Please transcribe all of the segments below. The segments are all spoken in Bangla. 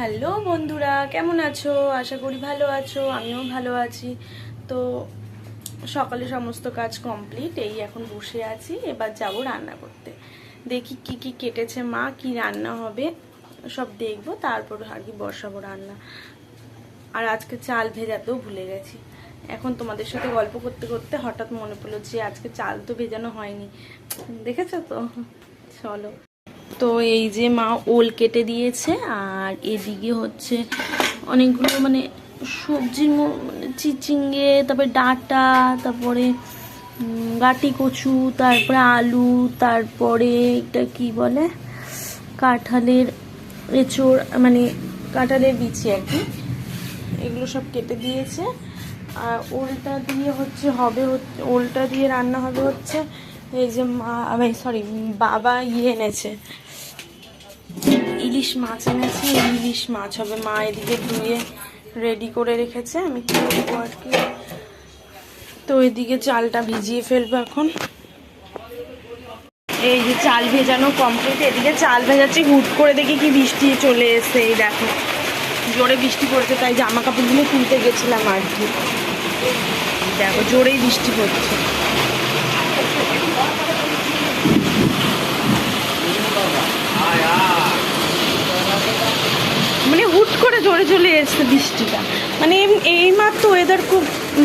হ্যালো বন্ধুরা, কেমন আছো? আশা করি ভালো আছো, আমিও ভালো আছি। তো সকালে সমস্ত কাজ কমপ্লিট, এই এখন বসে আছি। এবার যাব রান্না করতে। দেখি কি কি কেটেছে মা, কি রান্না হবে সব দেখবো, তারপর আর কি বসাবো রান্না। আর আজকে চাল ভেজাতেও ভুলে গেছি। এখন তোমাদের সাথে গল্প করতে করতে হঠাৎ মনে পড়লো যে আজকে চাল তো ভেজানো হয়নি। দেখেছো তো? চলো। তো এই যে মা ওল কেটে দিয়েছে, আর এদিকে হচ্ছে অনেকগুলো মানে সবজির চিচিঙ্গে, তারপরে ডাঁটা, তারপরে গাটি কচু, তারপরে আলু, তারপরে এটা কি বলে কাঁঠালের এঁচোড়, মানে কাঁঠালের বিচি আর কি, এগুলো সব কেটে দিয়েছে। আর ওলটা দিয়ে ওলটা দিয়ে রান্না হবে হচ্ছে এই যে মা, সরি, বাবা এনেছে ইলিশ মাছ এনেছে, ইলিশ মাছ হবে। মা এদিকে ধুয়ে রেডি করে রেখেছে, আমি করবো আর কি। তো এদিকে চালটা ভিজিয়ে ফেলবো এখন। এই যে চাল ভেজানো কমপ্লিট, এদিকে চাল ভেজাচ্ছি, হুট করে দেখি কি বৃষ্টি চলে এসে, এই দেখো জোরে বৃষ্টি পড়ছে, তাই জামা কাপড়গুলো তুলতে গেছিলাম আর কি। দেখো জোরেই বৃষ্টি পড়ছে। মানে হুট করে জোরে চলে এসছে বৃষ্টিটা। মানে এই মাত্র ওয়েদার খুব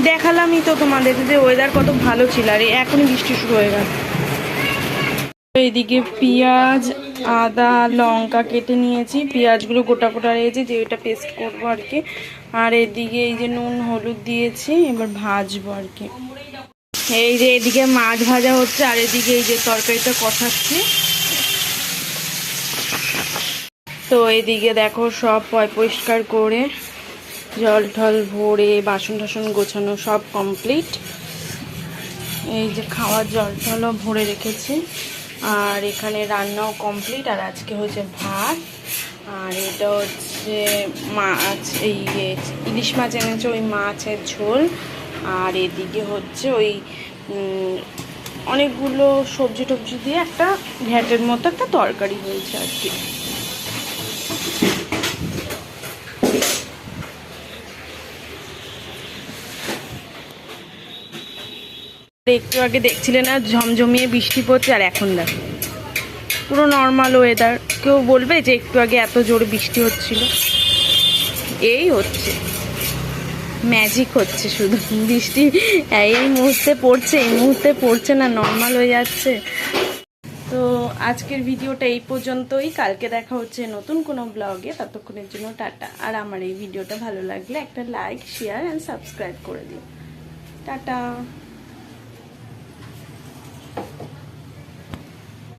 দেখালামই তো তোমাদের যে ওয়েদার কত ভালো ছিল, আর এখনই বৃষ্টি শুরু হয়ে গেল। এইদিকে পেঁয়াজ, আদা, লঙ্কা কেটে নিয়েছি, পেঁয়াজগুলো গোটা গোটা রয়েছে, যে এটা পেস্ট করবো আর কি। আর এদিকে এই যে নুন হলুদ দিয়েছি, এবার ভাজবো আর কি। এই যে এদিকে মাছ ভাজা হচ্ছে, আর এদিকে এই যে তরকারিটা কষাচ্ছি। তো এদিকে দেখো সব পরিষ্কার করে জল ঠল ভরে বাসন টাসন গোছানো সব কমপ্লিট। এই যে খাওয়ার জল টলও ভরে রেখেছি, আর এখানে রান্নাও কমপ্লিট। আর আজকে হচ্ছে ভাত, আর এটা হচ্ছে মাছ, এই ইলিশ মাছ এনেছে, ওই মাছের ঝোল। আর এদিকে হচ্ছে ওই অনেকগুলো সবজি টবজি দিয়ে একটা ঘ্যাটের মতো একটা তরকারি হয়েছে আর কি। একটু আগে দেখছিলে না ঝমঝমিয়ে বৃষ্টি পড়ছে, আর এখন দেখো পুরো নর্মাল ওয়েদার। কেউ বলবে যে একটু আগে এত জোরে বৃষ্টি হচ্ছিল? এই হচ্ছে ম্যাজিক হচ্ছে, শুধু বৃষ্টি এই মুহূর্তে পড়ছে, এই মুহূর্তে পড়ছে না, নর্মাল হয়ে যাচ্ছে। তো আজকের ভিডিওটা এই পর্যন্তই, কালকে দেখা হচ্ছে নতুন কোনো ব্লগে। ততক্ষণের জন্য টাটা। আর আমার এই ভিডিওটা ভালো লাগলে একটা লাইক, শেয়ার অ্যান্ড সাবস্ক্রাইব করে দিও। টাটা।